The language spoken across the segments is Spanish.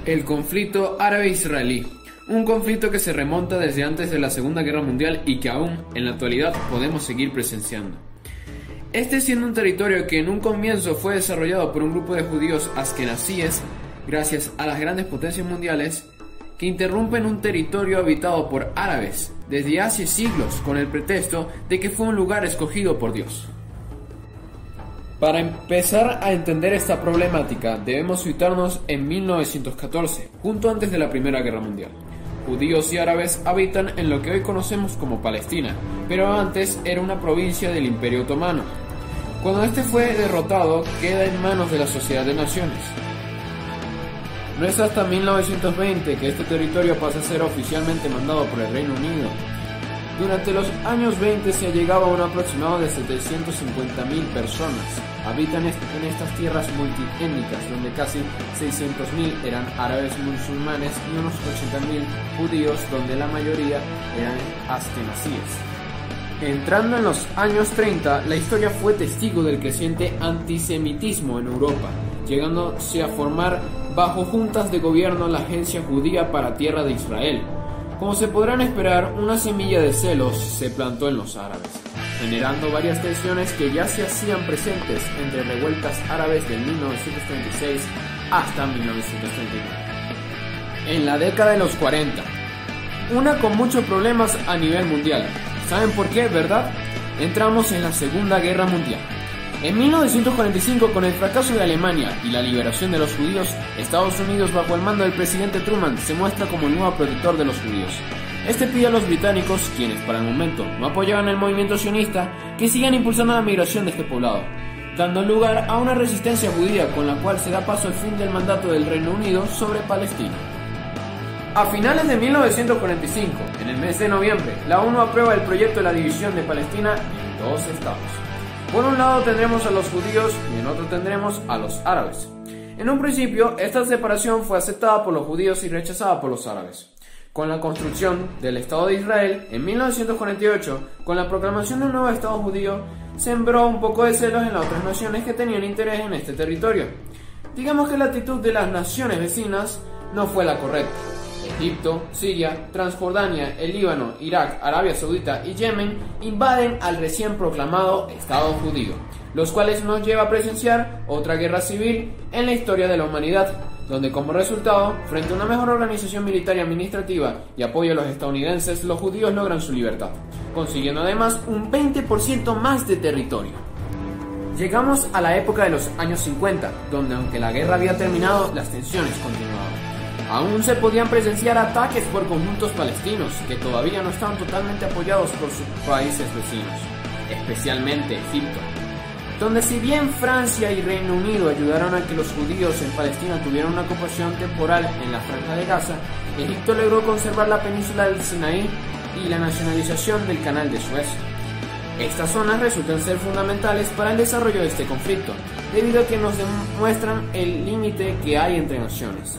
El conflicto árabe-israelí, un conflicto que se remonta desde antes de la Segunda Guerra Mundial y que aún en la actualidad podemos seguir presenciando. Este siendo un territorio que en un comienzo fue desarrollado por un grupo de judíos askenazíes, gracias a las grandes potencias mundiales, que interrumpen un territorio habitado por árabes desde hace siglos con el pretexto de que fue un lugar escogido por Dios. Para empezar a entender esta problemática, debemos situarnos en 1914, justo antes de la Primera Guerra Mundial. Judíos y árabes habitan en lo que hoy conocemos como Palestina, pero antes era una provincia del Imperio Otomano. Cuando este fue derrotado, queda en manos de la Sociedad de Naciones. No es hasta 1920 que este territorio pasa a ser oficialmente mandado por el Reino Unido. Durante los años 20 se ha llegado a un aproximado de 750.000 personas. Habitan en estas tierras multiétnicas, donde casi 600.000 eran árabes musulmanes y unos 80.000 judíos, donde la mayoría eran askenazíes. Entrando en los años 30, la historia fue testigo del creciente antisemitismo en Europa, llegándose a formar bajo juntas de gobierno la Agencia Judía para Tierra de Israel. Como se podrán esperar, una semilla de celos se plantó en los árabes, generando varias tensiones que ya se hacían presentes entre revueltas árabes de 1936 hasta 1939. En la década de los 40, una con muchos problemas a nivel mundial. ¿Saben por qué, verdad? Entramos en la Segunda Guerra Mundial. En 1945, con el fracaso de Alemania y la liberación de los judíos, Estados Unidos, bajo el mando del presidente Truman, se muestra como el nuevo protector de los judíos. Este pide a los británicos, quienes para el momento no apoyaban el movimiento sionista, que sigan impulsando la migración de este poblado, dando lugar a una resistencia judía con la cual se da paso al fin del mandato del Reino Unido sobre Palestina. A finales de 1945, en el mes de noviembre, la ONU aprueba el proyecto de la división de Palestina en dos estados. Por un lado tendremos a los judíos y en otro tendremos a los árabes. En un principio, esta separación fue aceptada por los judíos y rechazada por los árabes. Con la construcción del Estado de Israel, en 1948, con la proclamación de un nuevo Estado judío, sembró un poco de celos en las otras naciones que tenían interés en este territorio. Digamos que la actitud de las naciones vecinas no fue la correcta. Egipto, Siria, Transjordania, el Líbano, Irak, Arabia Saudita y Yemen invaden al recién proclamado Estado judío, los cuales nos lleva a presenciar otra guerra civil en la historia de la humanidad, donde como resultado, frente a una mejor organización militar y administrativa y apoyo a los estadounidenses, los judíos logran su libertad, consiguiendo además un 20% más de territorio. Llegamos a la época de los años 50, donde aunque la guerra había terminado, las tensiones continuaban. Aún se podían presenciar ataques por conjuntos palestinos que todavía no estaban totalmente apoyados por sus países vecinos, especialmente Egipto, donde si bien Francia y Reino Unido ayudaron a que los judíos en Palestina tuvieran una ocupación temporal en la Franja de Gaza, Egipto logró conservar la península del Sinaí y la nacionalización del Canal de Suez. Estas zonas resultan ser fundamentales para el desarrollo de este conflicto, debido a que nos demuestran el límite que hay entre naciones.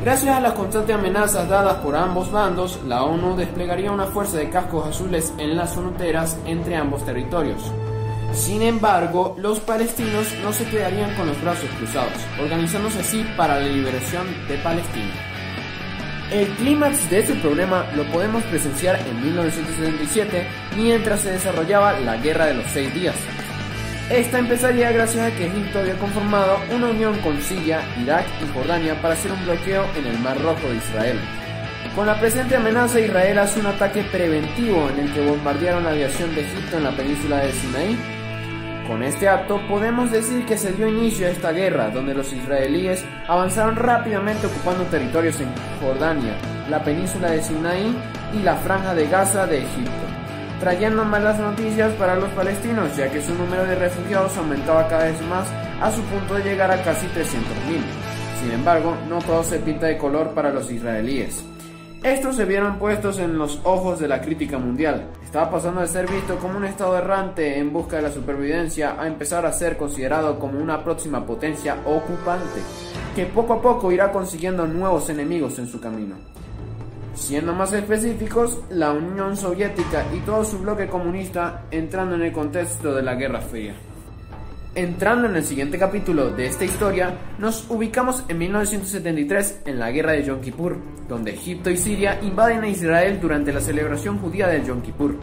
Gracias a las constantes amenazas dadas por ambos bandos, la ONU desplegaría una fuerza de cascos azules en las fronteras entre ambos territorios. Sin embargo, los palestinos no se quedarían con los brazos cruzados, organizándose así para la liberación de Palestina. El clímax de este problema lo podemos presenciar en 1977, mientras se desarrollaba la Guerra de los 6 días. Esta empezaría gracias a que Egipto había conformado una unión con Siria, Irak y Jordania para hacer un bloqueo en el Mar Rojo de Israel. Con la presente amenaza, Israel hace un ataque preventivo en el que bombardearon la aviación de Egipto en la península de Sinaí. Con este acto podemos decir que se dio inicio a esta guerra, donde los israelíes avanzaron rápidamente ocupando territorios en Jordania, la península de Sinaí y la Franja de Gaza de Egipto, trayendo malas noticias para los palestinos, ya que su número de refugiados aumentaba cada vez más a su punto de llegar a casi 300.000. Sin embargo, no todo se pinta de color para los israelíes. Estos se vieron puestos en los ojos de la crítica mundial. Estaba pasando de ser visto como un estado errante en busca de la supervivencia a empezar a ser considerado como una próxima potencia ocupante, que poco a poco irá consiguiendo nuevos enemigos en su camino. Siendo más específicos, la Unión Soviética y todo su bloque comunista entrando en el contexto de la Guerra Fría. Entrando en el siguiente capítulo de esta historia, nos ubicamos en 1973 en la guerra de Yom Kippur, donde Egipto y Siria invaden a Israel durante la celebración judía del Yom Kippur,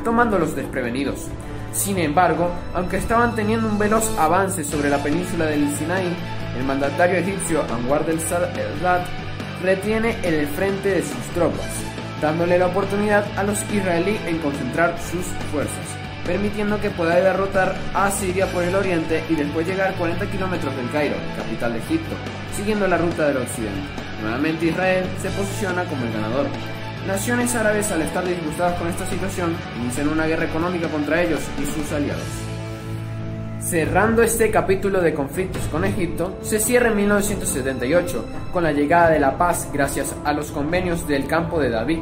tomándolos desprevenidos. Sin embargo, aunque estaban teniendo un veloz avance sobre la península del Sinaí, el mandatario egipcio Anwar el-Sadat retiene el frente de sus tropas, dándole la oportunidad a los israelíes en concentrar sus fuerzas, permitiendo que pueda derrotar a Siria por el oriente y después llegar 40 kilómetros del Cairo, capital de Egipto, siguiendo la ruta del occidente. Nuevamente Israel se posiciona como el ganador. Naciones árabes, al estar disgustadas con esta situación, inician una guerra económica contra ellos y sus aliados. Cerrando este capítulo de conflictos con Egipto, se cierra en 1978 con la llegada de la paz gracias a los convenios del Campo de David,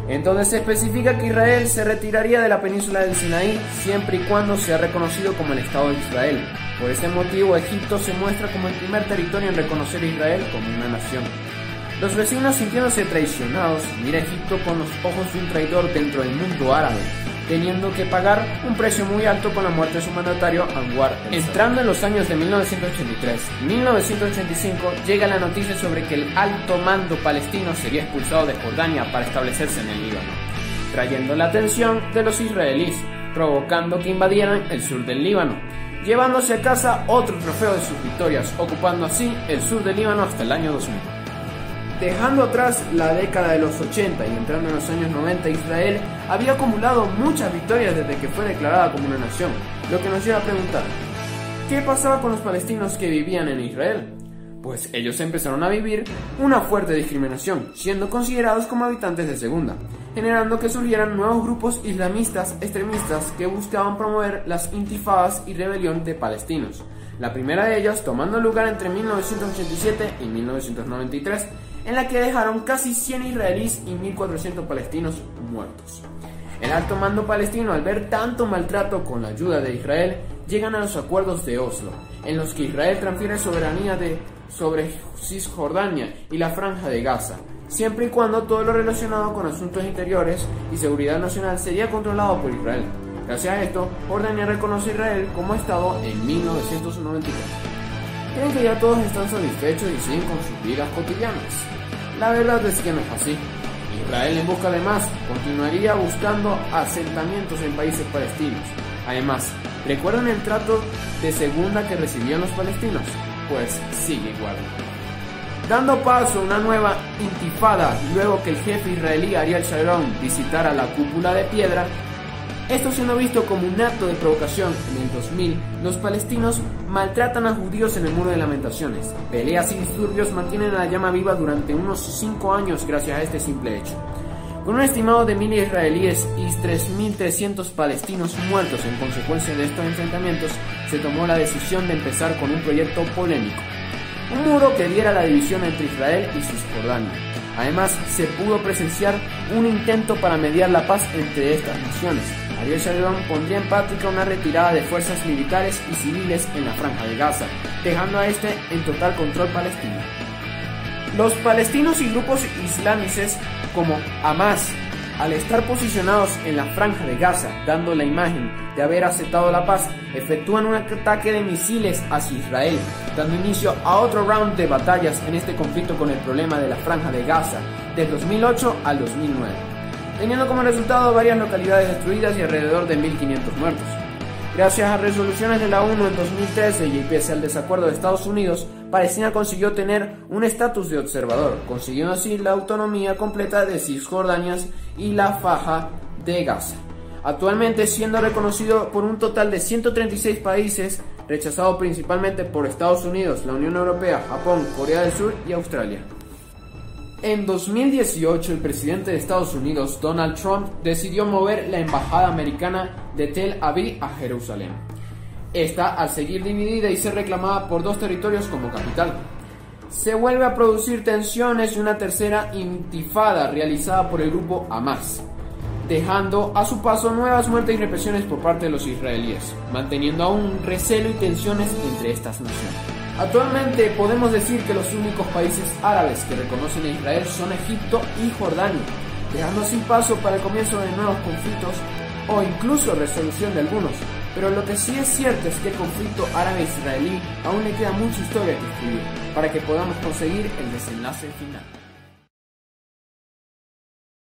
en donde se especifica que Israel se retiraría de la península del Sinaí siempre y cuando sea reconocido como el Estado de Israel. Por ese motivo, Egipto se muestra como el primer territorio en reconocer a Israel como una nación. Los vecinos, sintiéndose traicionados, mira a Egipto con los ojos de un traidor dentro del mundo árabe, teniendo que pagar un precio muy alto con la muerte de su mandatario Anwar el-Sadat. Entrando en los años de 1983-1985, llega la noticia sobre que el alto mando palestino sería expulsado de Jordania para establecerse en el Líbano, trayendo la atención de los israelíes, provocando que invadieran el sur del Líbano, llevándose a casa otro trofeo de sus victorias, ocupando así el sur del Líbano hasta el año 2000. Dejando atrás la década de los 80 y entrando en los años 90, Israel había acumulado muchas victorias desde que fue declarada como una nación, lo que nos lleva a preguntar, ¿qué pasaba con los palestinos que vivían en Israel? Pues ellos empezaron a vivir una fuerte discriminación, siendo considerados como habitantes de segunda, generando que surgieran nuevos grupos islamistas extremistas que buscaban promover las intifadas y rebelión de palestinos. La primera de ellas tomando lugar entre 1987 y 1993, en la que dejaron casi 100 israelíes y 1.400 palestinos muertos. El alto mando palestino, al ver tanto maltrato con la ayuda de Israel, llegan a los acuerdos de Oslo, en los que Israel transfiere soberanía sobre Cisjordania y la Franja de Gaza, siempre y cuando todo lo relacionado con asuntos interiores y seguridad nacional sería controlado por Israel. Gracias a esto, Jordania reconoce a Israel como Estado en 1994. ¿Creen que ya todos están satisfechos y siguen con sus vidas cotidianas? La verdad es que no es así. Israel, en busca de más, continuaría buscando asentamientos en países palestinos. Además, ¿recuerdan el trato de segunda que recibían los palestinos? Pues sigue igual. Dando paso a una nueva intifada luego que el jefe israelí Ariel Sharon visitara la cúpula de piedra, esto siendo visto como un acto de provocación. En el 2000, los palestinos maltratan a judíos en el Muro de Lamentaciones. Peleas y disturbios mantienen la llama viva durante unos 5 años gracias a este simple hecho. Con un estimado de 1.000 israelíes y 3.300 palestinos muertos en consecuencia de estos enfrentamientos, se tomó la decisión de empezar con un proyecto polémico. Un muro que diera la división entre Israel y Cisjordania. Además, se pudo presenciar un intento para mediar la paz entre estas naciones. Ariel Sharon pondría en práctica una retirada de fuerzas militares y civiles en la Franja de Gaza, dejando a este en total control palestino. Los palestinos y grupos islámices como Hamas, al estar posicionados en la Franja de Gaza, dando la imagen de haber aceptado la paz, efectúan un ataque de misiles hacia Israel, dando inicio a otro round de batallas en este conflicto con el problema de la Franja de Gaza, del 2008 al 2009, teniendo como resultado varias localidades destruidas y alrededor de 1.500 muertos. Gracias a resoluciones de la ONU en 2013 y pese al desacuerdo de Estados Unidos, Palestina consiguió tener un estatus de observador, consiguiendo así la autonomía completa de Cisjordania y la Franja de Gaza, actualmente siendo reconocido por un total de 136 países, rechazado principalmente por Estados Unidos, la Unión Europea, Japón, Corea del Sur y Australia. En 2018, el presidente de Estados Unidos, Donald Trump, decidió mover la embajada americana de Tel Aviv a Jerusalén. Esta, al seguir dividida y ser reclamada por 2 territorios como capital, se vuelve a producir tensiones y una tercera intifada realizada por el grupo Hamas, dejando a su paso nuevas muertes y represiones por parte de los israelíes, manteniendo aún recelo y tensiones entre estas naciones. Actualmente podemos decir que los únicos países árabes que reconocen a Israel son Egipto y Jordania, dejando sin paso para el comienzo de nuevos conflictos o incluso resolución de algunos, Pero lo que sí es cierto es que el conflicto árabe-israelí aún le queda mucha historia que escribir para que podamos conseguir el desenlace final.